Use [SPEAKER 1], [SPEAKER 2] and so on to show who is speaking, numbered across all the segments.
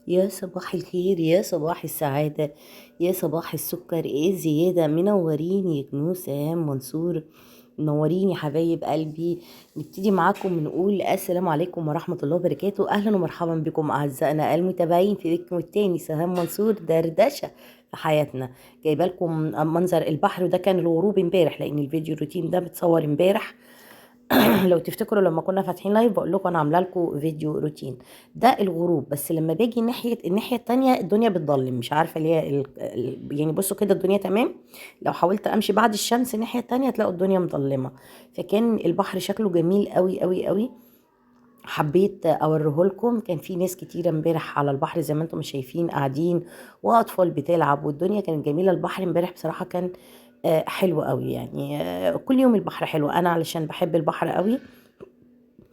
[SPEAKER 1] يا صباح الخير، يا صباح السعادة، يا صباح السكر، ايه زيادة؟ منورين يا كنوس ايهام منصور. منورين يا حبايب قلبي. نبتدي معاكم نقول السلام عليكم ورحمة الله وبركاته. اهلا ومرحبا بكم اعزائنا المتابعين في ذكر التاني سهام منصور دردشة في حياتنا. جايبه لكم منظر البحر، وده كان الغروب امبارح لان الفيديو الروتين ده متصور امبارح. لو تفتكروا لما كنا فاتحين لايف بقول لكم انا عامله لكم فيديو روتين. ده الغروب، بس لما باجي الناحيه التانية الدنيا بتضلم، مش عارفه ليه يعني بصوا كده الدنيا تمام. لو حاولت امشي بعد الشمس الناحيه التانية تلاقوا الدنيا مظلمه. فكان البحر شكله جميل قوي قوي قوي. حبيت اوريه لكم. كان في ناس كتيره امبارح على البحر زي ما انتم شايفين قاعدين، واطفال بتلعب، والدنيا كانت جميله. البحر امبارح بصراحه كان حلو قوي يعني. كل يوم البحر حلو، انا علشان بحب البحر قوي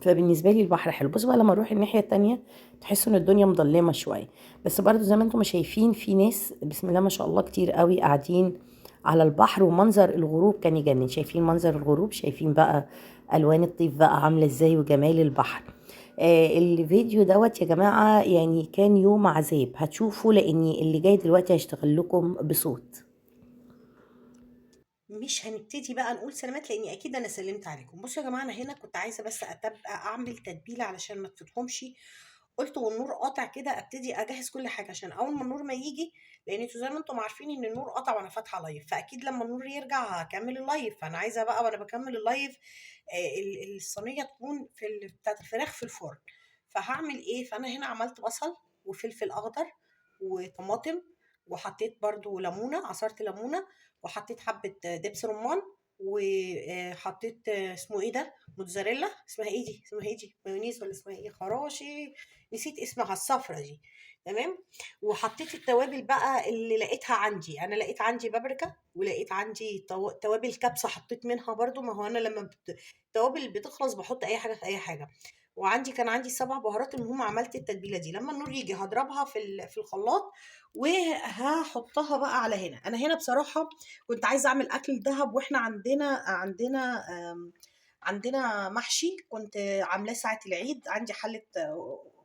[SPEAKER 1] فبالنسبه لي البحر حلو. بصوا بقى لما نروح الناحيه التانية تحسوا ان الدنيا مظلمه شويه، بس برضو زي ما انتم شايفين في ناس بسم الله ما شاء الله كتير قوي قاعدين على البحر. ومنظر الغروب كان يجنن. شايفين منظر الغروب؟ شايفين بقى الوان الطيف بقى عامله ازاي وجمال البحر. الفيديو دوت يا جماعه يعني كان يوم عذاب، هتشوفوا لاني اللي جاي دلوقتي هشتغل لكم بصوت.
[SPEAKER 2] مش هنبتدي بقى نقول سلامات لاني اكيد انا سلمت عليكم. بصوا يا جماعه، انا هنا كنت عايزه بس اعمل تتبيله علشان ما تفوتكمش. قلت والنور قاطع كده ابتدي اجهز كل حاجه عشان اول ما النور ما يجي، لان انتوا زي ما انتم عارفين ان النور قطع وانا فاتحه لايف، فاكيد لما النور يرجع هكمل اللايف. فانا عايزه بقى وانا بكمل اللايف الصينيه تكون بتاعت الفراخ في الفرن. فهعمل ايه؟ فانا هنا عملت بصل وفلفل اخضر وطماطم، وحطيت برضو ليمونه، عصرت ليمونه، وحطيت حبة دبس رمان، وحطيت اسمه ايه ده، موتزاريلا. اسمها ايه دي؟ اسمها ايه دي؟ مايونيز ولا اسمها ايه؟ خراشي، نسيت اسمها، الصفرة دي. تمام. وحطيت التوابل بقى اللي لقيتها عندي. انا لقيت عندي بابريكا، ولقيت عندي توابل كبسة حطيت منها برضو. ما هو انا لما التوابل بتخلص بحط اي حاجة في اي حاجة. وعندي كان عندي 7 بهارات. المهم عملت التتبيله دي، لما النور يجي هضربها في الخلاط وهحطها بقى على هنا. انا هنا بصراحه كنت عايزه اعمل اكل دهب، واحنا عندنا محشي كنت عاملاه ساعه العيد. عندي حله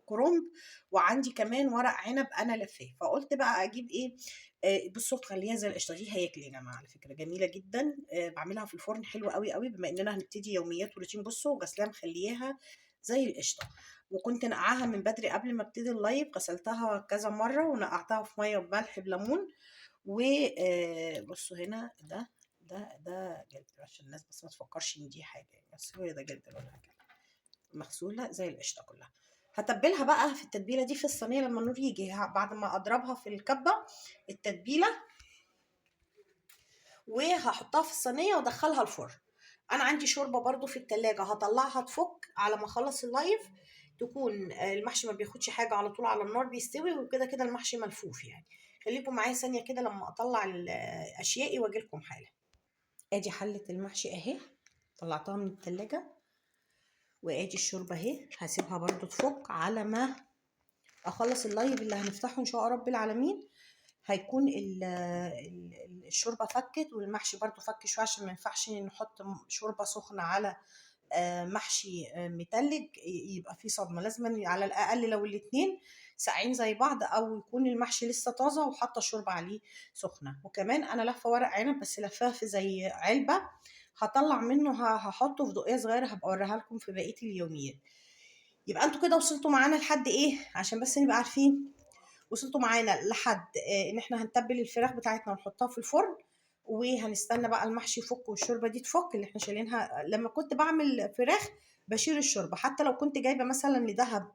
[SPEAKER 2] كرنب، وعندي كمان ورق عنب انا لفاه. فقلت بقى اجيب ايه؟ بصوا تخليها زي القشطه دي، هياكل يا جماعه على فكره جميله جدا. بعملها في الفرن حلوه قوي قوي، بما اننا هنبتدي يوميات وروتين. بصوا غسلاها مخلياها زي القشطه. وكنت نقعها من بدري قبل ما ابتدي اللايف، غسلتها كذا مره ونقعتها في ميه وملح بليمون. وبصوا هنا ده جلد عشان الناس بس ما تفكرش ان دي حاجه يعني، بس هو ده جلد ولا حاجه، مغسوله زي القشطه كلها. هتبلها بقى في التتبيله دي في الصينيه لما النور يجي، بعد ما اضربها في الكبه التتبيله، وهحطها في الصينيه وادخلها الفرن. انا عندي شوربه برضو في التلاجة هطلعها تفك على ما اخلص اللايف، تكون المحشي ما بياخدش حاجه، على طول على النار بيستوي، وكده كده المحشي ملفوف يعني. خليكم معايا ثانيه كده لما اطلع اشيائي واجي لكم حالا. ادي حله المحشي اهي، طلعتها من التلاجة. وادي الشوربه اهي، هسيبها برضو تفك على ما اخلص اللايف اللي هنفتحه ان شاء رب العالمين. هيكون الشوربه فكت، والمحشي برضو فك شويه، عشان ما ينفعش نحط شوربه سخنه على محشي متلج، يبقى فيه صدمه. لازم على الاقل لو الاتنين ساقعين زي بعض، او يكون المحشي لسه طازه وحاطه الشوربه عليه سخنه. وكمان انا لفه ورق عنب، بس لفاه في زي علبه، هطلع منه هحطه في دقيه صغيره، هبقى اوريها لكم في بقيه اليوميات. يبقى انتوا كده وصلتوا معانا لحد ايه؟ عشان بس نبقى عارفين. وصلتوا معانا لحد ان احنا هنتبل الفراخ بتاعتنا ونحطها في الفرن، وهنستنى بقى المحشي يفك والشوربه دي تفك اللي احنا شايلينها. لما كنت بعمل فراخ بشيل الشوربه، حتى لو كنت جايبه مثلا لدهب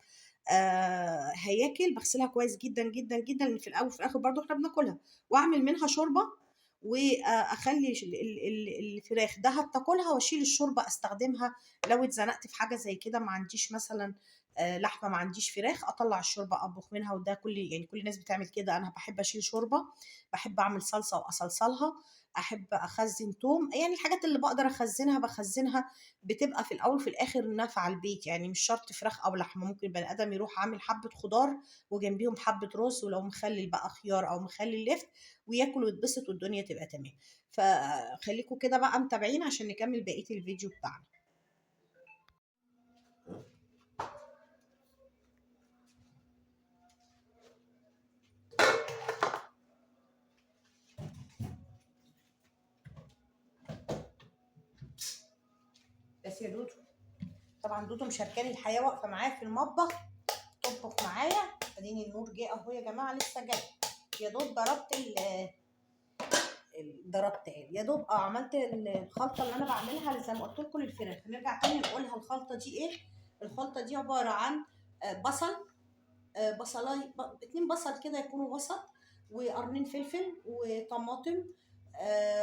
[SPEAKER 2] هياكل، بغسلها كويس جدا جدا جدا، لان في الاول وفي الاخر برضو احنا بناكلها، واعمل منها شوربه، واخلي الفراخ دهب تاكلها، واشيل الشوربه استخدمها لو اتزنقت في حاجه زي كده، ما عنديش مثلا لحمه، ما عنديش فراخ، اطلع الشوربه اطبخ منها. وده كل الناس بتعمل كده. انا بحب اشيل شوربه، بحب اعمل صلصه واصلصلها، احب اخزن توم. يعني الحاجات اللي بقدر اخزنها بخزنها، بتبقى في الاول وفي الاخر نافعه البيت يعني. مش شرط فراخ او لحمه، ممكن بني ادم يروح عامل حبه خضار وجنبيهم حبه رز، ولو مخلل بقى خيار او مخلل لفت، وياكل ويتبسط والدنيا تبقى تمام. فخليكم كده بقى متابعين عشان نكمل بقيه الفيديو بتاعنا. بس يا دودو طبعا دودو مشاركاني الحياه، واقفه معايا في المطبخ تطبخ معايا. اديني النور جه اهو يا جماعه، لسه جاي. يا دوب ضربت يا دوب عملت الخلطه اللي انا بعملها زي ما قلت لكم للفراخ. نرجع تاني نقولها الخلطه دي ايه. الخلطه دي عباره عن بصل، بصلايه 2 بصل كده يكونوا وسط، وقرنين فلفل وطماطم،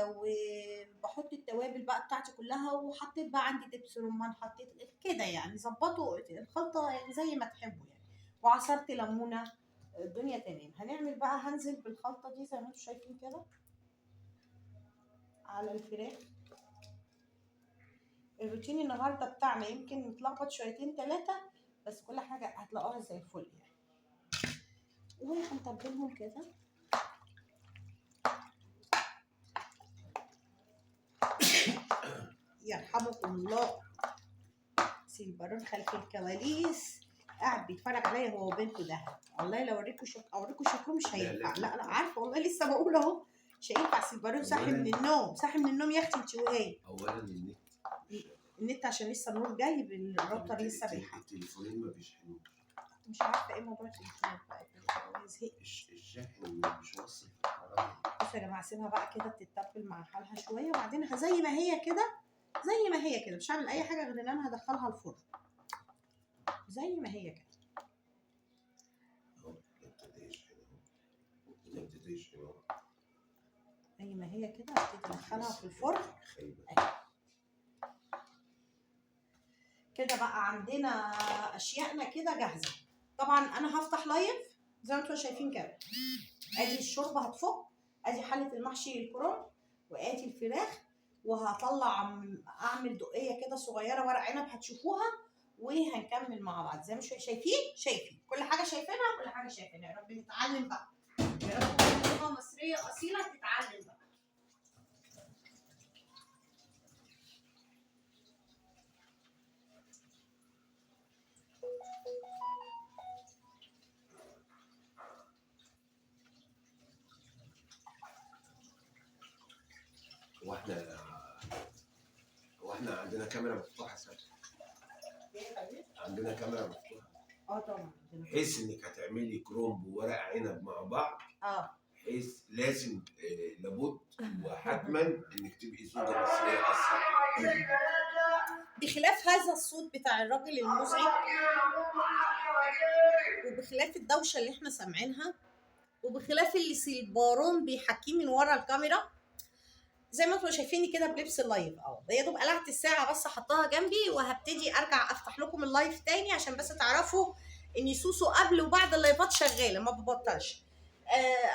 [SPEAKER 2] وبحط التوابل بقى بتاعتي كلها، وحطيت بقى عندي دبس رمان، حطيت كده يعني ظبطوا الخلطه يعني زي ما تحبوا يعني، وعصرت ليمونه. الدنيا تمام. هنعمل بقى، هنزل بالخلطه دي زي ما انتم شايفين كده على الفراخ. الروتين النهارده بتاعنا يمكن متلخبط شويتين 3، بس كل حاجه هتلاقوها زي الفل يعني. وهنتبلهم كده. يرحمكم الله، سيلفرون خلف الكواليس قاعد بيتفرج عليا هو وبنته ده. والله لو اوريكم شكله مش هينفع. لا عارفه والله، لسه بقول اهو مش هينفع. سيلفرون صاحي من النوم، صاحي من النوم يا اختي انت وهي.
[SPEAKER 3] اولا
[SPEAKER 2] النت عشان لسه النور جاي بالراوتر لسه بيحمل.
[SPEAKER 3] التليفونين ما بيشحنوش.
[SPEAKER 2] مش عارفه ايه موضوع التليفون بقى.
[SPEAKER 3] الشاحن مش واصل في الكهرباء.
[SPEAKER 2] بصوا يا جماعه سيبها بقى كده تتبل مع حالها شويه، وبعدين زي ما هي كده، زي ما هي كده، مش هعمل اي حاجه غير ان انا هدخلها الفرن زي ما هي كده.
[SPEAKER 3] اهو ابتدى يشحن اهو، ابتدى يشحن اهو
[SPEAKER 2] زي ما هي كده. هبتدي ادخلها في الفرن كده. بقى عندنا اشيائنا كده جاهزه. طبعا انا هفتح لايف زي ما انتم شايفين كده. ادي الشوربه هتفك، ادي حله المحشي الكرنب، وادي الفراخ. وهطلع اعمل دقيه كده صغيره ورق عنب هتشوفوها، وهنكمل مع بعض زي ما شايفين كل حاجه شايفينها، كل حاجه شايفينها. يا رب نتعلم بقى، يا رب لغه مصريه اصيله تتعلم بقى.
[SPEAKER 3] واحنا عندنا كاميرا مفتوحه سوا. عندنا كاميرا مفتوحه.
[SPEAKER 2] طبعا.
[SPEAKER 3] بحيث انك هتعملي كرومب وورق عنب مع بعض. بحيث لازم لابد وحتما انك تبقي زوجه مصريه اصلا.
[SPEAKER 2] بخلاف هذا الصوت بتاع الراجل المزعج، وبخلاف الدوشه اللي احنا سامعينها، وبخلاف اللي سيلبارون بيحكيه من ورا الكاميرا، زي ما انتم شايفيني كده بلبس اللايف اهو. يا دوب قلعت الساعه بس حطها جنبي، وهبتدي ارجع افتح لكم اللايف تاني عشان بس تعرفوا ان سوسو قبل وبعد اللايفات شغاله ما ببطلش.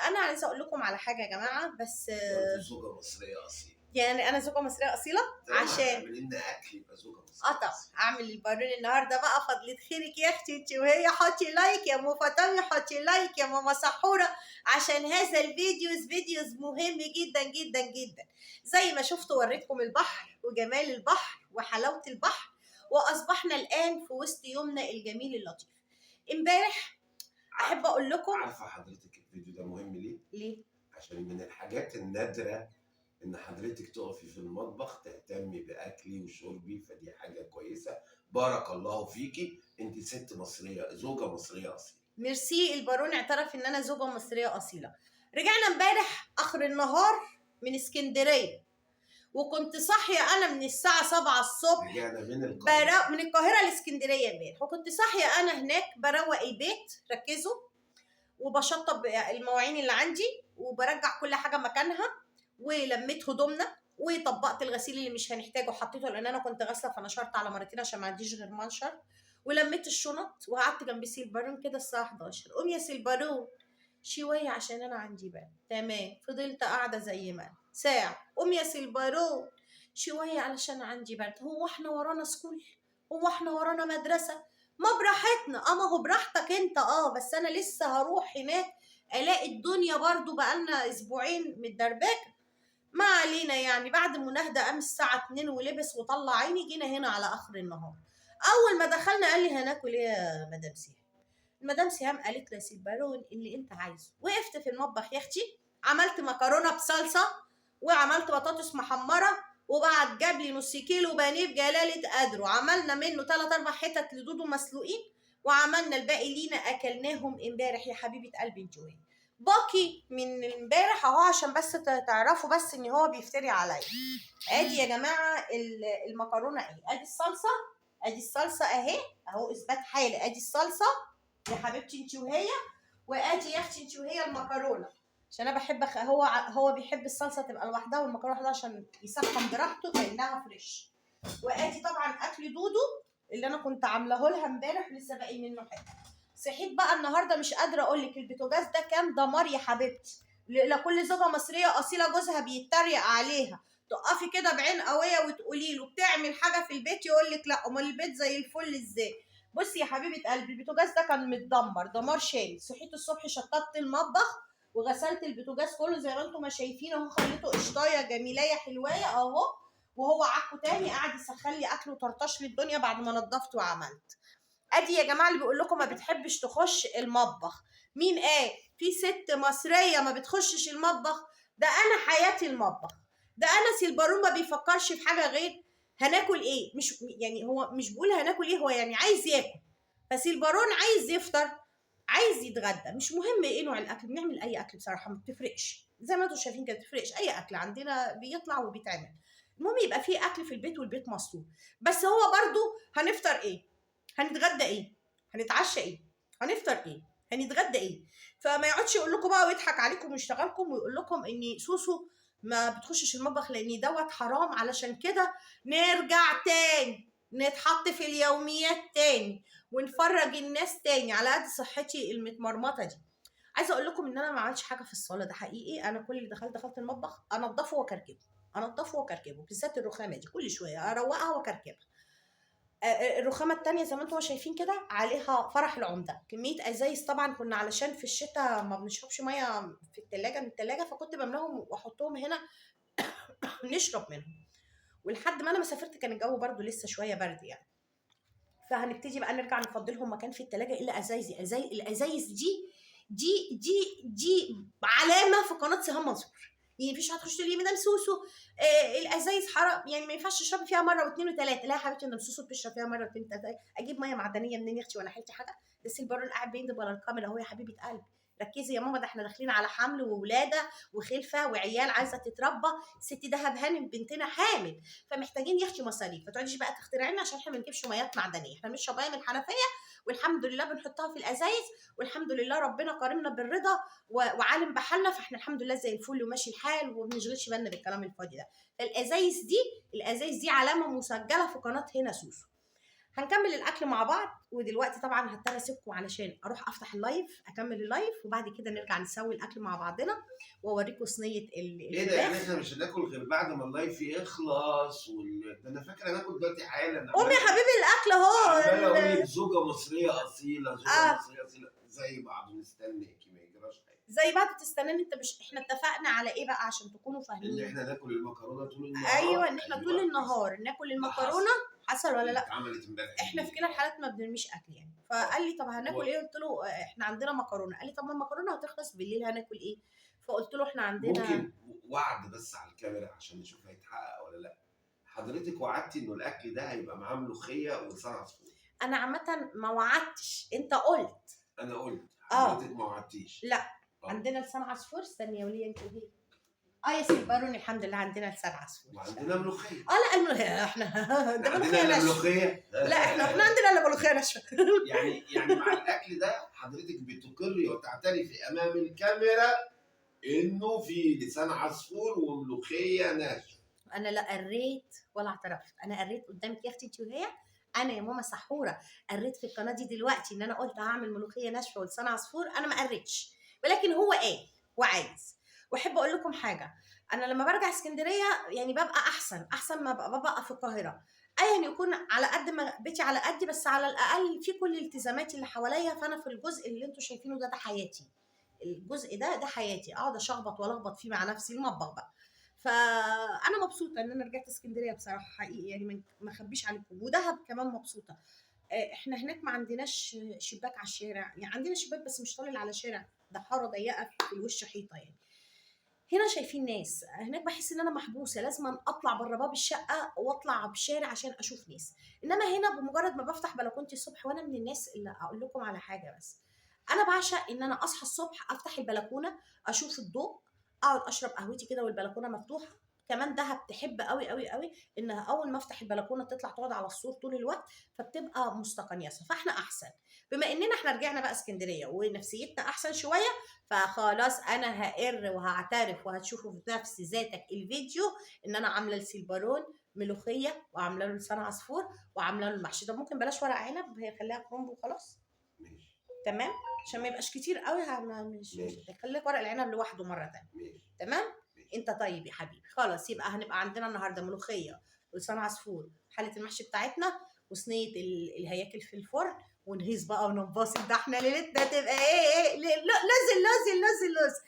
[SPEAKER 2] انا عايزه اقول لكم على حاجه يا جماعه بس.
[SPEAKER 3] زوجه مصريه اصيله.
[SPEAKER 2] يعني انا زوجه مصريه اصيله عشان
[SPEAKER 3] تعملي لنا اكل يبقى زوجه مصريه.
[SPEAKER 2] طبعا اعمل البارون النهارده بقى فضلة خيرك يا اختي انت وهي. حطي لايك يا ام فاطمه، حطي لايك يا ماما سحوره، عشان هذا فيديوز مهم جدا جدا جدا. زي ما شفتوا وريتكم البحر وجمال البحر وحلاوه البحر، واصبحنا الان في وسط يومنا الجميل اللطيف. امبارح احب اقول لكم،
[SPEAKER 3] عارفه حضرتك الفيديو ده مهم
[SPEAKER 2] ليه؟
[SPEAKER 3] عشان من الحاجات النادره ان حضرتك تقفي في المطبخ تهتمي باكلي وشربي، فدي حاجه كويسه. بارك الله فيكي، انت ست مصريه، زوجه مصريه اصيله.
[SPEAKER 2] ميرسي. البارون اعترف ان انا زوجه مصريه اصيله. رجعنا امبارح اخر النهار من اسكندريه، وكنت صاحيه انا من الساعه 7 الصبح.
[SPEAKER 3] رجعنا من القاهره،
[SPEAKER 2] من القاهره لاسكندريه امبارح، وكنت صاحيه انا هناك بروق البيت، ركزوا، وبشطب المواعين اللي عندي، وبرجع كل حاجه مكانها، ولميت هدومنا، وطبقت الغسيل اللي مش هنحتاجه حطيته، لان انا كنت غاسله فنشرت على مرتين عشان ما عنديش غير منشر، ولميت الشنط، وقعدت جنب سيلبارون كده الساعه 11. قوم يا سيلبارون شويه عشان انا عندي بقى. تمام. فضلت قاعده زي ما ساعه. قوم يا سيلبارون شويه علشان عندي برد. هو احنا ورانا سكول؟ هو احنا ورانا مدرسه؟ ما براحتنا. ما هو براحتك انت. بس انا لسه هروح هناك الاقي الدنيا برضو بقالنا اسبوعين متدربكه. ما علينا يعني. بعد مناهده قام الساعه 2 ولبس وطلع عيني. جينا هنا على اخر النهار. اول ما دخلنا قال لي هناكل ايه يا مدام سيهام؟ المدام سيهام قالت لي سيلبارون اللي انت عايزه. وقفت في المطبخ يا اختي، عملت مكرونه بصلصه، وعملت بطاطس محمره، وبعد جاب لي نص كيلو بانيه بجلاله قدره، عملنا منه 3 4 حتت لدودو مسلوقين، وعملنا الباقي لينا اكلناهم امبارح يا حبيبه قلبي الجواني. باقي من امبارح اهو عشان بس تعرفوا بس ان هو بيفتري عليا. ادي يا جماعه المكرونه اهي، ادي الصلصه، ادي الصلصه اهي اهو اثبات حالي، ادي الصلصه يا حبيبتي انت وهي، وادي يا اختي انت وهي المكرونه، عشان انا بحب هو بيحب الصلصه تبقى لوحدها والمكرونه لوحدها عشان يسخن براحته كانها فريش. وادي طبعا اكل دودو اللي انا كنت عاملاه لها امبارح لسه باقي منه حته. صحيت بقى النهارده مش قادره اقول لك البوتاجاز ده كان دمار يا حبيبتي. لكل زوجه مصريه اصيله جوزها بيتريق عليها، تقفي كده بعين قويه وتقولي له بتعمل حاجه في البيت يقول لك لا، امال البيت زي الفل ازاي؟ بصي يا حبيبه قلبي البوتاجاز ده كان متدمر دمار شامل. صحيت الصبح شطبت المطبخ وغسلت البوتاجاز كله زي ما انتم ما شايفين اهو، خليته قشطايه جميليه حلوايه اهو، وهو عكو تاني قاعد يسخن لي اكل وطرطش لي الدنيا بعد ما نضفت وعملت. ادي يا جماعه اللي بيقول لكم ما بتحبش تخش المطبخ، مين قال في ست مصريه ما بتخشش المطبخ؟ ده انا حياتي المطبخ، ده انا سيلبارون ما بيفكرش في حاجه غير هناكل ايه، مش يعني هو مش بيقول هناكل ايه، هو يعني عايز ياكل. فسيلبارون عايز يفطر، عايز يتغدى، مش مهم ايه نوع الاكل، بنعمل اي اكل بصراحه ما بتفرقش، زي ما انتم شايفين كده ما بتفرقش، اي اكل عندنا بيطلع وبيتعمل، المهم يبقى فيه اكل في البيت والبيت مستور. بس هو برضو هنفطر ايه، هنتغدى ايه، هنتعشى ايه، هنفطر ايه، هنتغدى ايه. فما يقعدش يقول لكم بقى ويضحك عليكم ويشتغلكم ويقول لكم ان سوسو ما بتخشش المطبخ لان دوت حرام، علشان كده نرجع تاني نتحط في اليوميات تاني ونفرج الناس تاني على قد صحتي المتمرمطه دي. عايزه اقول لكم ان انا ما عملتش حاجه في الصاله، ده حقيقي، انا كل اللي دخلت المطبخ انضفه واكركبه، انضفه واكركبه، بالذات الرخامه دي كل شويه اروقها واكركبها. الرخامه التانية زي ما انتم شايفين كده عليها فرح العمده كميه ازايز، طبعا كنا علشان في الشتاء ما بنشربش ميه في التلاجة من التلاجة، فكنت بملاهم واحطهم هنا نشرب منهم. ولحد ما انا سافرت كان الجو برضو لسه شويه برد يعني، فهنبتدي بقى نرجع نفضي لهم مكان في التلاجة الا ازايز. الازايز دي علامه في قناه سهام منصور، يعني مفيش هتخش لي مدام سوسو الازايز حرام يعني ما ينفعش تشربي فيها مره واثنين وثلاثه. لا يا حبيبتي مدام سوسو بتشرب فيها مره واثنين وثلاثه، اجيب ميه معدنيه منين يا اختي وانا حلتي حاجه؟ ده البرون قاعد بيندب على الكاميرا اهو يا حبيبه قلبي. ركزي يا ماما، ده احنا داخلين على حمل وولاده وخلفه وعيال عايزه تتربى، ست دهب هانم بنتنا حامل، فمحتاجين يا اختي مصاريف، ما تقعديش بقى تخترعي لنا عشان احنا ما بنجيبش ميات معدنيه، احنا بنشرب ميه من الحنفيه والحمد لله بنحطها في الازايز، والحمد لله ربنا كرمنا بالرضا وعالم بحالنا، فاحنا الحمد لله زي الفل وماشي الحال وما بنشغلش بالنا بالكلام الفاضي ده. الازايز دي علامه مسجله في قناه هنا سوسو. هنكمل الاكل مع بعض، ودلوقتي طبعا هضطر اسيبكم علشان اروح افتح اللايف اكمل اللايف، وبعد كده نرجع نسوي الاكل مع بعضنا واوريكم صينيه
[SPEAKER 3] ايه ده يعني
[SPEAKER 2] الفراخ.
[SPEAKER 3] احنا مش هناكل غير بعد ما اللايف يخلص ده انا فاكر هناكل دلوقتي حالا.
[SPEAKER 2] قوم يا حبيبي الاكل اهو
[SPEAKER 3] عمال اقول لك زوجه مصريه اصيله، زوجه
[SPEAKER 2] اه
[SPEAKER 3] مصريه اصيله زي بعض، مستنيكي ما يجراش حاجه.
[SPEAKER 2] زي بعض تستناني انت، مش احنا اتفقنا على ايه بقى عشان تكونوا
[SPEAKER 3] ان
[SPEAKER 2] فاهمين؟
[SPEAKER 3] احنا ناكل المكرونه طول النهار.
[SPEAKER 2] ايوه ان احنا طول
[SPEAKER 3] ايوه حصل.
[SPEAKER 2] النهار ناكل
[SPEAKER 3] ده
[SPEAKER 2] المكرونه. حصل ولا
[SPEAKER 3] اللي
[SPEAKER 2] لا؟
[SPEAKER 3] اتعملت امبارح
[SPEAKER 2] احنا في
[SPEAKER 3] بالليل.
[SPEAKER 2] كلا الحالات ما بنرميش اكل يعني. فقال لي طب هناكل
[SPEAKER 3] هو
[SPEAKER 2] ايه؟ قلت له احنا عندنا مكرونه. قال لي طب ما المكرونه هتخلص بالليل هناكل ايه؟ فقلت له احنا عندنا.
[SPEAKER 3] ممكن وعد بس على الكاميرا عشان نشوف هيتحقق ولا لا. حضرتك وعدتي انه الاكل ده هيبقى معاه ملوخيه ولسان عصفور.
[SPEAKER 2] انا عامه ما وعدتش، انت قلت.
[SPEAKER 3] انا قلت
[SPEAKER 2] اه
[SPEAKER 3] حضرتك ما وعدتيش.
[SPEAKER 2] لا عندنا لسان عصفور، استني يا وليه انت وهي. يا سيدي باروني الحمد لله عندنا لسان عصفور.
[SPEAKER 3] وعندنا ملوخيه.
[SPEAKER 2] لا الملوخيه احنا ده ملوخيه
[SPEAKER 3] عندنا
[SPEAKER 2] ناشفه.
[SPEAKER 3] ملوخيه.
[SPEAKER 2] لا احنا عندنا الا ملوخيه ناشفه.
[SPEAKER 3] يعني مع الاكل ده حضرتك بتقري وتعترفي امام الكاميرا انه في لسان عصفور وملوخيه ناشفه.
[SPEAKER 2] انا لا قريت ولا اعترفت، انا قريت قدامك يا اختي انت وهي. انا يا ماما سحوره قريت في القناه دي دلوقتي ان انا قلت هعمل ملوخيه ناشفه ولسان عصفور، انا ما قريتش، ولكن هو قال وعايز. واحب اقول لكم حاجه، انا لما برجع اسكندريه يعني ببقى احسن ما ببقى في القاهره، ايا يكون على قد ما بيتي على قدي، بس على الاقل في كل التزاماتي اللي حواليا، فانا في الجزء اللي انتم شايفينه ده حياتي، الجزء ده حياتي، اقعد اشخبط والخبط فيه مع نفسي المطبخ بقى. فانا مبسوطه ان انا رجعت اسكندريه بصراحه حقيقي يعني، ما اخبيش عليكم، ودهب كمان مبسوطه. احنا هناك ما عندناش شباك على الشارع، يعني عندنا شباك بس مش طالع على شارع، ده حاره ضيقه في الوش حيطه يعني. هنا شايفين ناس، هناك بحس ان انا محبوسه، لازم اطلع بره باب الشقه واطلع بالشارع عشان اشوف ناس. انما هنا بمجرد ما بفتح بلكونتي الصبح، وانا من الناس اللي اقول لكم على حاجه بس، انا بعشق ان انا اصحى الصبح افتح البلكونه اشوف الضوء، اقعد اشرب قهوتي كده والبلكونه مفتوحه. كمان دهب تحب قوي قوي قوي انها اول ما افتح البلكونه تطلع تقعد على السور طول الوقت، فبتبقى مستقنيسه. فاحنا احسن بما اننا احنا رجعنا بقى اسكندريه ونفسيتنا احسن شويه، فخلاص انا هقر وهعترف وهتشوفوا في نفس ذاتك الفيديو ان انا عامله لسيلبارون ملوخيه وعامله له لسان عصفور وعامله له المحشي ده. ممكن بلاش ورق عنب، هي خليها كرنب وخلاص.
[SPEAKER 3] ماشي.
[SPEAKER 2] تمام، عشان ما يبقاش كتير قوي. مش
[SPEAKER 3] ماشي.
[SPEAKER 2] خليك ورق العنب لوحده مره تانية.
[SPEAKER 3] ماشي.
[SPEAKER 2] تمام.
[SPEAKER 3] ماشي.
[SPEAKER 2] انت طيب يا حبيبي، خلاص يبقى هنبقى عندنا النهارده ملوخيه ولسان عصفور، حله المحشي بتاعتنا، وصينيه الهياكل في الفرن، ونهيص بقى وننبسط. ده احنا ليلتنا تبقى ايه لازم لازم لازم لازم.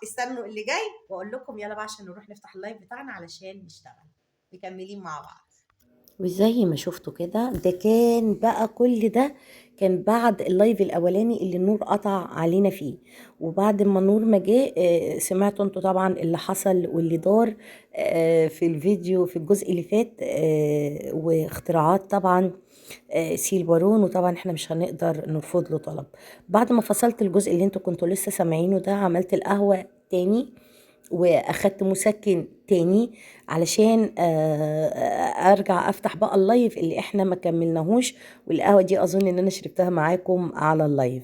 [SPEAKER 2] استنوا اللي جاي واقول لكم. يلا بقى عشان نروح نفتح اللايف بتاعنا علشان نشتغل، مكملين مع بعض.
[SPEAKER 1] وزي ما شفتوا كده، ده كان بقى كل ده كان بعد اللايف الاولاني اللي النور قطع علينا فيه. وبعد ما النور ما جه، سمعتوا انتوا طبعا اللي حصل واللي دار في الفيديو في الجزء اللي فات، واختراعات طبعا سيل بارون. وطبعا احنا مش هنقدر نرفض له طلب. بعد ما فصلت الجزء اللي انتوا كنتوا لسه سامعينه ده، عملت القهوة تاني واخدت مسكن تاني علشان ارجع افتح بقى اللايف اللي احنا ما كملناهوش. والقهوه دي اظن ان انا شربتها معاكم على اللايف،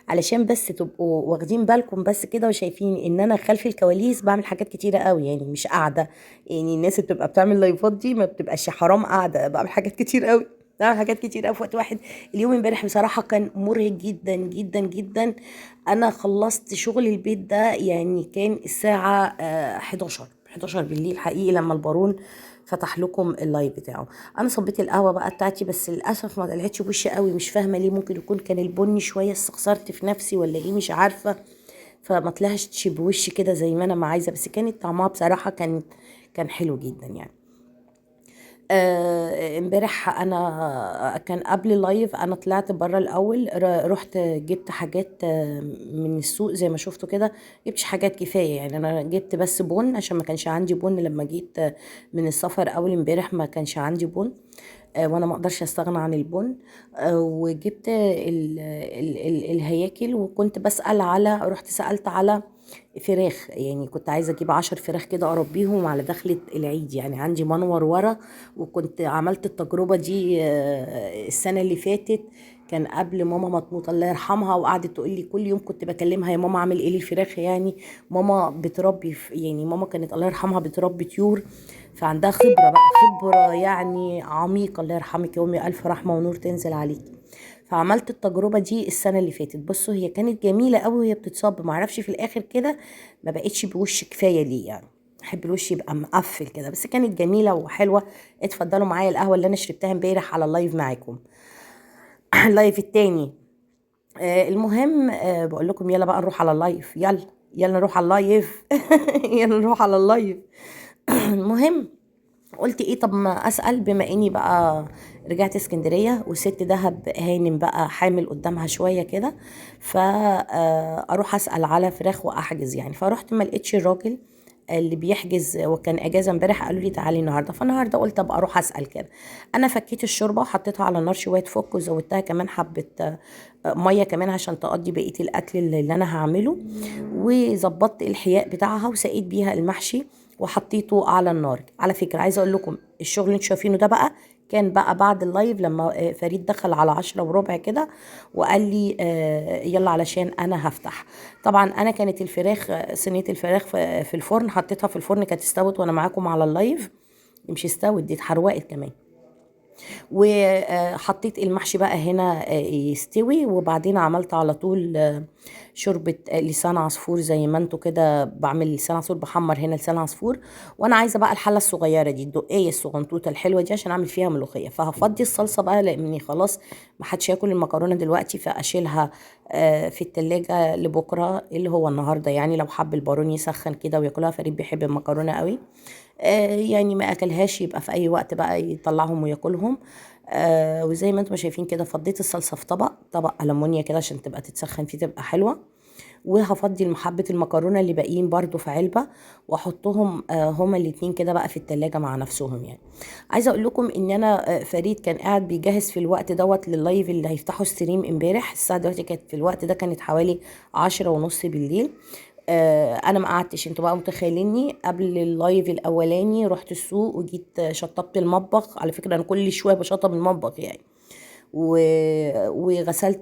[SPEAKER 1] علشان بس تبقوا واخدين بالكم بس كده وشايفين ان انا خلف الكواليس بعمل حاجات كتيره قوي، يعني مش قاعده. يعني الناس اللي بتبقى بتعمل لايفات دي ما بتبقاش حرام قاعده، بعمل حاجات كتير قوي، بعمل حاجات كتير قوي في وقت واحد. اليوم امبارح بصراحه كان مرهق جدا جدا جدا. انا خلصت شغل البيت ده يعني كان الساعة 11 بالليل حقيقي لما البارون فتح لكم اللايف بتاعه. انا صبيت القهوة بقى بتاعتي، بس للأسف ما طلعتش بوشي قوي، مش فاهمة ليه. ممكن يكون كان البني شوية استخسرت في نفسي ولا ايه، مش عارفة. فما طلعش بوشي كده زي ما انا ما عايزة، بس كانت طعمها بصراحة كان حلو جدا يعني. امبارح انا كان قبل اللايف انا طلعت بره الاول، رحت جبت حاجات من السوق زي ما شفتوا كده. جبتش حاجات كفايه يعني، انا جبت بس بن عشان ما كانش عندي بن لما جيت من السفر اول امبارح، ما كانش عندي بن. وانا ما اقدرش استغنى عن البن. وجبت الهياكل، وكنت رحت سألت على فراخ. يعني كنت عايزه اجيب 10 فراخ كده اربيهم على دخلة العيد، يعني عندي منور ورا. وكنت عملت التجربه دي السنه اللي فاتت، كان قبل ماما ما تموت الله يرحمها. وقعدت تقول لي كل يوم كنت بكلمها: يا ماما اعمل ايه للفراخ؟ يعني ماما بتربي يعني ماما كانت الله يرحمها بتربي طيور، فعندها خبره بقى، خبره يعني عميقه. الله يرحمك يا امي، الف رحمه ونور تنزل عليكي. فعملت التجربه دي السنه اللي فاتت. بصوا هي كانت جميله قوي وهي بتتصب، معرفش في الاخر كده ما بقتش بوش كفايه ليه يعني. احب الوش يبقى مقفل كده، بس كانت جميله وحلوه. اتفضلوا معايا القهوه اللي انا شربتها امبارح على اللايف معاكم. اللايف التاني. المهم بقول لكم يلا بقى نروح على اللايف، يلا يلا نروح على اللايف. يلا نروح على اللايف. المهم قلت ايه، طب ما اسال بما اني بقى رجعت اسكندريه والست دهب هانم بقى حامل قدامها شويه كده، فاروح اسال على فراخ واحجز يعني. فروحت ما لقيتش الراجل اللي بيحجز، وكان اجازه امبارح. قالوا لي تعالي النهارده، فالنهارده قلت ابقى اروح اسال كده. انا فكيت الشوربه وحطيتها على النار شويه تفك، وزودتها كمان حبه ميه كمان عشان تقضي بقيه الاكل اللي انا هعمله. وظبطت الحياء بتاعها وسقيت بيها المحشي وحطيته على النار. على فكرة عايزة اقول لكم الشغل اللي انتوا شايفينه ده بقى كان بقى بعد اللايف، لما فريد دخل على 10:15 كده وقال لي يلا علشان انا هفتح. طبعا انا كانت الفراخ صينية الفراخ في الفرن، حطيتها في الفرن كانت استوت وانا معاكم على اللايف. مش استوت، دي اتحروقت كمان. وحطيت المحشي بقى هنا يستوي، وبعدين عملت على طول شوربة لسان عصفور. زي ما انتوا كده بعمل لسان عصفور، بحمر هنا لسان عصفور. وانا عايزه بقى الحله الصغيره دي، الدقيه الصغنطوطه الحلوه دي، عشان اعمل فيها ملوخيه. فهفضي الصلصه بقى لاني خلاص ما حدش ياكل المكرونه دلوقتي، فاشيلها في التلاجة لبكره اللي هو النهارده. يعني لو حب البارون يسخن كده وياكلها، فريد بيحب المكرونه قوي. يعني ما اكلهاش يبقى في اي وقت بقى يطلعهم وياكلهم. وزي ما انتم شايفين كده فضيت الصلصه في طبق ألمونيا كده عشان تبقى تتسخن فيه تبقى حلوه. وهفضي حبة المكرونة اللي باقيين برضو في علبة واحطهم هما الاتنين كده بقى في التلاجة مع نفسهم يعني. عايزة اقول لكم ان انا فريد كان قاعد بيجهز في الوقت دوت لللايف اللي هيفتحوا ستريم امبارح. الساعة دلوقتي كانت في الوقت ده كانت حوالي 10:30 بالليل. انا ما قعدتش، انتوا بقى متخيليني قبل اللايف الاولاني رحت السوق وجيت شطبت المطبخ. على فكرة انا كل شوية بشطب المطبخ يعني. وغسلت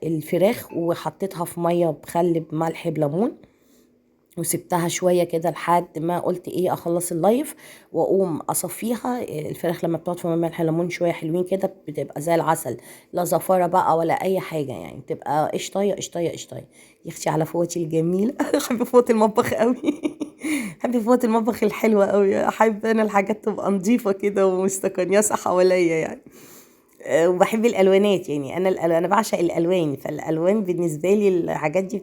[SPEAKER 1] الفراخ وحطيتها في ميه بخل بملح بليمون وسبتها شويه كده لحد ما قلت ايه اخلص اللايف واقوم اصفيها. الفراخ لما بتقعد في ميه ملح ليمون شويه حلوين كده بتبقى زي العسل، لا زفاره بقى ولا اي حاجه يعني، بتبقى قشطايه قشطايه قشطايه. يختي على فوتي الجميله. احب فوت المطبخ قوي. احب فوت المطبخ الحلوه قوي، احب انا الحاجات تبقى نظيفه كده ومستكنيسه حواليا يعني. وبحب الالوانات يعني، انا بعشق الالوان، فالالوان بالنسبه لي الحاجات دي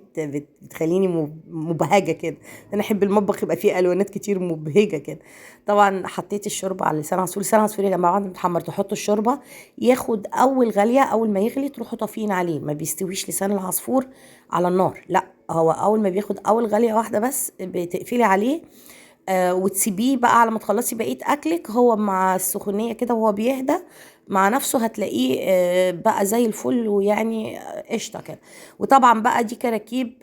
[SPEAKER 1] بتخليني مبهجه كده. انا احب المطبخ يبقى فيه الوانات كتير مبهجه كده. طبعا حطيت الشوربه على لسان عصفور. لسان عصفور يا جماعه بعد ما تحمر تحطوا الشوربه ياخد اول غليه، اول ما يغلي تروحوا طافين عليه. ما بيستويش لسان العصفور على النار، لا هو اول ما بياخد اول غليه واحده بس بتقفلي عليه. وتسيبيه بقى على ما تخلصي بقيه اكلك، هو مع السخونيه كده وهو بيهدى مع نفسه هتلاقيه بقى زي الفل ويعني قشطه كده. وطبعا بقى دي كراكيب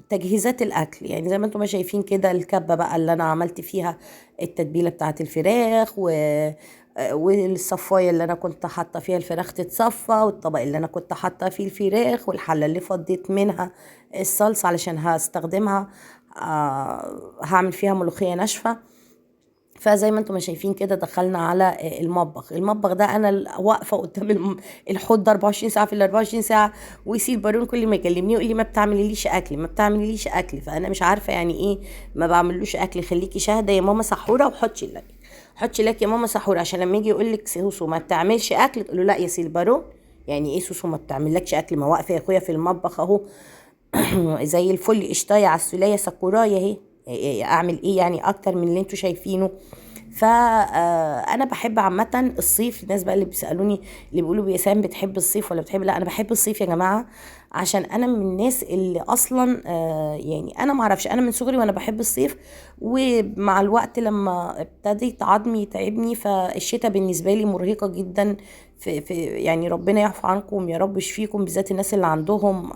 [SPEAKER 1] تجهيزات الاكل يعني، زي ما انتم ما شايفين كده الكبه بقى اللي انا عملت فيها التتبيله بتاعه الفراخ والصفايه اللي انا كنت حاطه فيها الفراخ تتصفى، والطبق اللي انا كنت حاطه فيه الفراخ، والحله اللي فضيت منها الصلصه علشان هستخدمها هعمل فيها ملوخيه ناشفه. فزي ما انتم ما شايفين كده دخلنا على المطبخ ده انا واقفه قدام الحوض ده 24 ساعه في ال 24 ساعه. ويسيب البارون كل ما يكلمني يقول لي ما بتعمليليش اكل ما بتعمليليش اكل. فانا مش عارفه يعني ايه ما بعملوش اكل. خليكي شاهده يا ماما سحوره وحطي لك، حطي لك يا ماما سحوره، عشان لما يجي يقول لك سوسو ما بتعملش اكل تقول له لا يا سي البارون. يعني ايه سوسو ما بتعملكش اكل؟ ما واقفه يا اخويا في المطبخ اهو زي الفل قشطايه على السوليه سكرايه اهي. اعمل ايه يعني اكتر من اللي انتوا شايفينه؟ فانا بحب عامه الصيف. الناس بقى اللي بيسالوني اللي بيقولوا بيسام بتحب الصيف ولا بتحب، لا انا بحب الصيف يا جماعه، عشان انا من الناس اللي اصلا يعني انا ما اعرفش، انا من صغري وانا بحب الصيف. ومع الوقت لما ابتديت عظمي يتعبني فالشتاء بالنسبه لي مرهقه جدا. في يعني ربنا يعفو عنكم يا رب يشفيكم، بالذات الناس اللي عندهم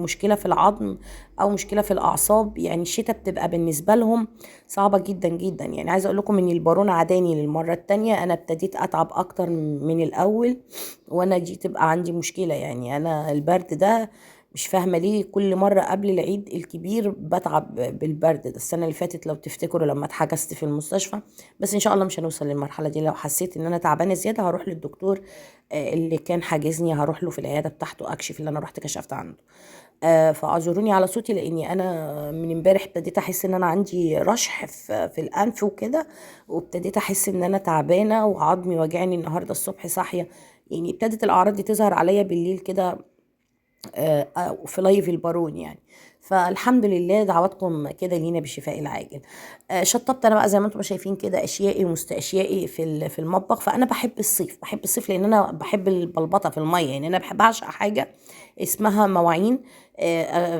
[SPEAKER 1] مشكله في العظم او مشكله في الاعصاب. يعني الشتاء بتبقى بالنسبه لهم صعبه جدا جدا. يعني عايزه اقول لكم ان البارون عداني للمره التانية، انا ابتديت اتعب اكتر من الاول، وانا دي تبقى عندي مشكله. يعني انا البرد ده مش فاهمه ليه كل مره قبل العيد الكبير بتعب بالبرد ده. السنه اللي فاتت لو تفتكروا لما اتحجزت في المستشفى، بس ان شاء الله مش هنوصل للمرحله دي. لو حسيت ان انا تعبانه زياده هروح للدكتور اللي كان حاجزني، هروح له في العياده بتاعته اكشف اللي انا رحت كشفت عنده. فاعذروني على صوتي لاني انا من امبارح ابتديت احس ان انا عندي رشح في الانف وكده، وابتديت احس ان انا تعبانه وعظمي واجعني النهارده الصبح صاحيه. يعني ابتدت الاعراض دي تظهر عليا بالليل كده في لايف البارون يعني. فالحمد لله دعواتكم كده لينا بالشفاء العاجل. شطبت انا بقى زي ما انتم شايفين كده اشيائي ومستاشيائي في المطبخ. فانا بحب الصيف، بحب الصيف لان انا بحب البلبطه في الميه. يعني انا بحب اعشق حاجه اسمها مواعين،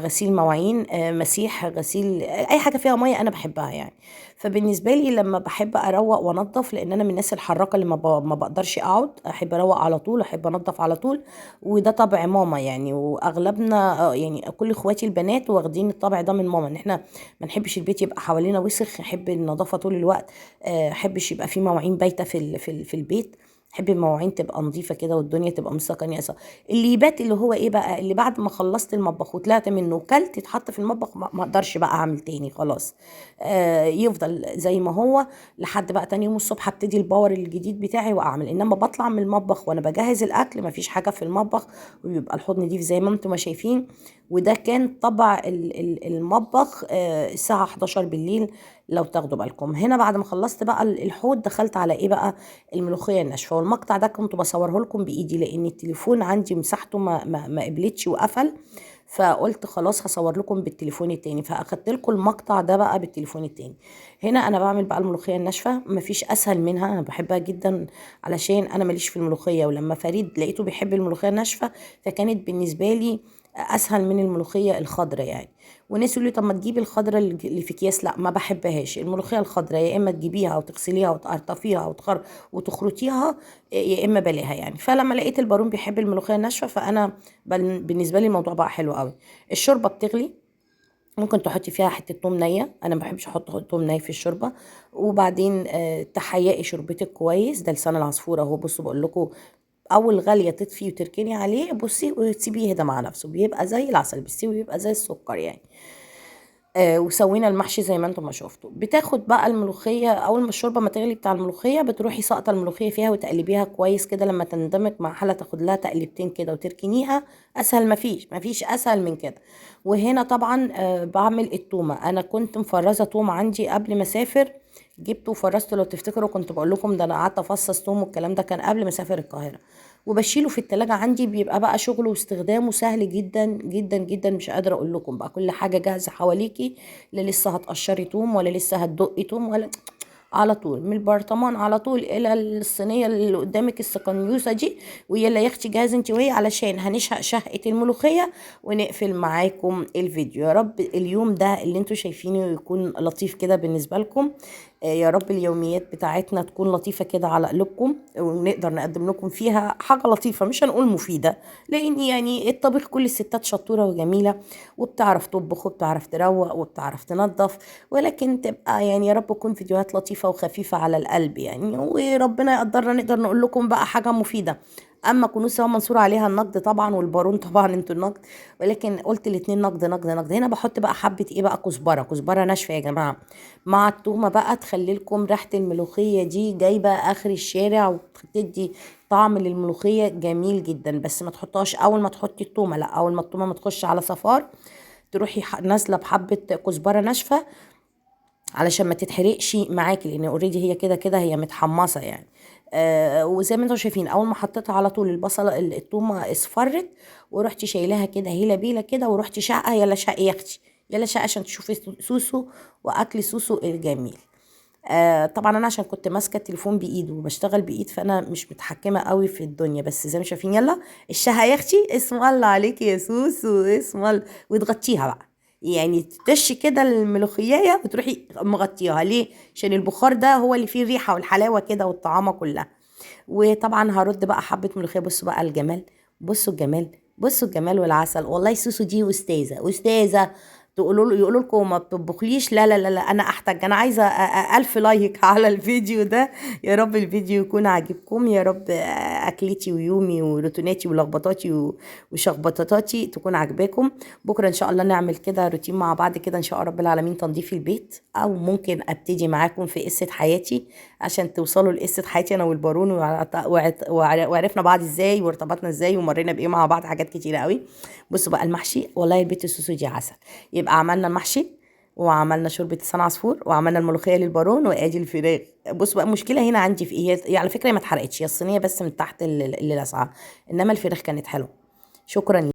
[SPEAKER 1] غسيل مواعين، مسيح غسيل، اي حاجه فيها ميه انا بحبها يعني. فبالنسبه لي لما بحب اروق وانضف، لان انا من الناس الحراقه اللي ما بقدرش اقعد، احب اروق على طول، احب انضف على طول. وده طبع ماما يعني، واغلبنا يعني كل اخواتي البنات واخدين الطبع ده من ماما، ان احنا ما نحبش البيت يبقى حوالينا وسخ، نحب النظافه طول الوقت. احبش يبقى في مواعين بايته في البيت. احب المواعين تبقى نظيفه كده والدنيا تبقى مستقنيسه. اللي يبات اللي هو ايه بقى، اللي بعد ما خلصت المطبخ وطلعت منه وكلت يتحط في المطبخ ما اقدرش بقى اعمل تاني خلاص. يفضل زي ما هو لحد بقى تاني يوم الصبح ابتدي الباور الجديد بتاعي واعمل. انما بطلع من المطبخ وانا بجهز الاكل مفيش حاجه في المطبخ، ويبقى الحوض نضيف زي ما انتم ما شايفين. وده كان طبع المطبخ الساعه 11 بالليل. لو تاخدوا بالكم هنا بعد ما خلصت بقى الحوض دخلت على ايه بقى، الملوخيه الناشفه. والمقطع ده كنت بصوره لكم بايدي لان التليفون عندي مساحته ما قبلتش وقفل، فقلت خلاص هصور لكم بالتليفون التاني، فاخدت لكم المقطع ده بقى بالتليفون التاني. هنا انا بعمل بقى الملوخيه الناشفه، مفيش اسهل منها، انا بحبها جدا علشان انا ماليش في الملوخيه. ولما فريد لقيته بيحب الملوخيه الناشفه فكانت بالنسبه لي اسهل من الملوخيه الخضراء يعني. وناس يقولوا لي طب ما تجيبي الخضراء اللي في اكياس، لا ما بحبهاش. الملوخيه الخضراء يا اما تجيبيها وتغسليها وتقرطفيها وتخرطيها، يا اما بلاها يعني. فلما لقيت البارون بيحب الملوخيه الناشفه، فانا بالنسبه لي الموضوع بقى حلو قوي. الشوربه بتغلي، ممكن تحطي فيها حته توم نيه، انا ما بحبش احط توم ني في الشوربه. وبعدين تحيقي شوربتك كويس. ده لسان العصفور اهو، بصوا بقول لكم، اول غاليه تطفي وتركني عليه، بصي وتسيبيه يهدى مع نفسه، بيبقى زي العسل، بيستوي بيبقى زي السكر يعني. وسوينا المحشي زي ما انتم ما شفتوا. بتاخد بقى الملوخيه اول ما الشوربه ما تغلي بتاع الملوخيه، بتروحي ساقطه الملوخيه فيها وتقلبيها كويس كده، لما تندمج مع حله تاخد لها تقلبتين كده وتركنيها. اسهل مفيش اسهل من كده. وهنا طبعا بعمل التومه. انا كنت مفرزه توم عندي قبل ما اسافر، جبته وفرزته. لو تفتكروا كنت بقول لكم ده انا قعدت افصص توم، والكلام ده كان قبل ما اسافر القاهره. وبشيله في التلاجة عندي، بيبقى بقى شغله واستخدامه سهل جدا جدا جدا. مش قادرة اقول لكم بقى، كل حاجة جاهزة حواليكي، لا لسه هتقشري توم ولا لسه هتدقي توم ولا، على طول من البرطمان على طول الى الصينيه اللي قدامك السكنيوسه دي، ويلا يا اختي جاهز انت وهي، علشان هنشهق شهقه الملوخيه ونقفل معاكم الفيديو. يا رب اليوم ده اللي انتوا شايفينه يكون لطيف كده بالنسبه لكم. يا رب اليوميات بتاعتنا تكون لطيفة كده على قلوبكم، ونقدر نقدم لكم فيها حاجة لطيفة، مش هنقول مفيدة، لأن يعني الطبيخ كل الستات شطورة وجميلة، وبتعرف تطبخ وبتعرف تروق وبتعرف تنظف، ولكن تبقى يعني يا رب تكون فيديوهات لطيفة وخفيفة على القلب يعني، وربنا يقدرنا نقدر نقول لكم بقى حاجة مفيدة. اما كنوز سوا منصور عليها النقد طبعا، والبارون طبعا انتوا النقد، ولكن قلت الاتنين نقد نقد نقد. هنا بحط بقى حبه ايه بقى، كزبره ناشفه يا جماعه، مع التومه بقى، تخلي لكم ريحه الملوخيه دي جايبه اخر الشارع، وتدي طعم للملوخيه جميل جدا. بس ما تحطهاش اول ما تحطي التومه، لا، اول ما التومه ما تخش على صفار تروحي نازله بحبه كزبره ناشفه، علشان ما تتحرقش معاكي، لان اوريدي هي كده كده هي متحمصه يعني. وزي ما انتم شايفين اول ما حطيتها على طول البصله التومه اصفرت، ورحتي شايلاها كده هيله بيله كده، ورحتي شقه، يلا شق يا اختي، يلا شقه عشان تشوفي سوسو واكل سوسو الجميل. طبعا انا عشان كنت ماسكه التليفون بايد وبشتغل بايد، فانا مش متحكمه قوي في الدنيا، بس زي ما شايفين يلا الشهى يا اختي، اسم الله عليكي يا سوسو، اسم الله. وتغطيها بقى، يعني تطش كده الملوخية وتروحي مغطيها ليه، عشان البخار ده هو اللي فيه الريحة والحلاوة كده والطعامة كلها. وطبعا هرد بقى حبة ملوخية. بصوا بقى الجمال، بصوا الجمال، بصوا الجمال والعسل. والله سوسو دي استاذة. يقولوا لكم ما بتطبخليش، لا لا لا لا، انا احتاج، انا عايزه 1000 لايك على الفيديو ده. يا رب الفيديو يكون عاجبكم، يا رب اكلتي ويومي وروتيناتي ولخبطاتي وشخبطاتي تكون عاجباكم. بكره ان شاء الله نعمل كده روتين مع بعض كده ان شاء رب العالمين، تنظيف البيت، او ممكن ابتدي معاكم في قصه حياتي عشان توصلوا لقصه حياتي انا والبارون، وعرفنا بعض ازاي وارتبطنا ازاي ومرينا بايه مع بعض، حاجات كتيره قوي. بصوا بقى المحشي، والله البيت السوسو دي عسل. يبقى عملنا المحشي، وعملنا شوربه لسان عصفور، وعملنا الملوخيه للبارون، وادي الفراخ. بصوا بقى المشكله هنا عندي في ايه، هي على فكره ما اتحرقتش، هي الصينيه بس من تحت اللي لسعه، انما الفراخ كانت حلوه. شكرا.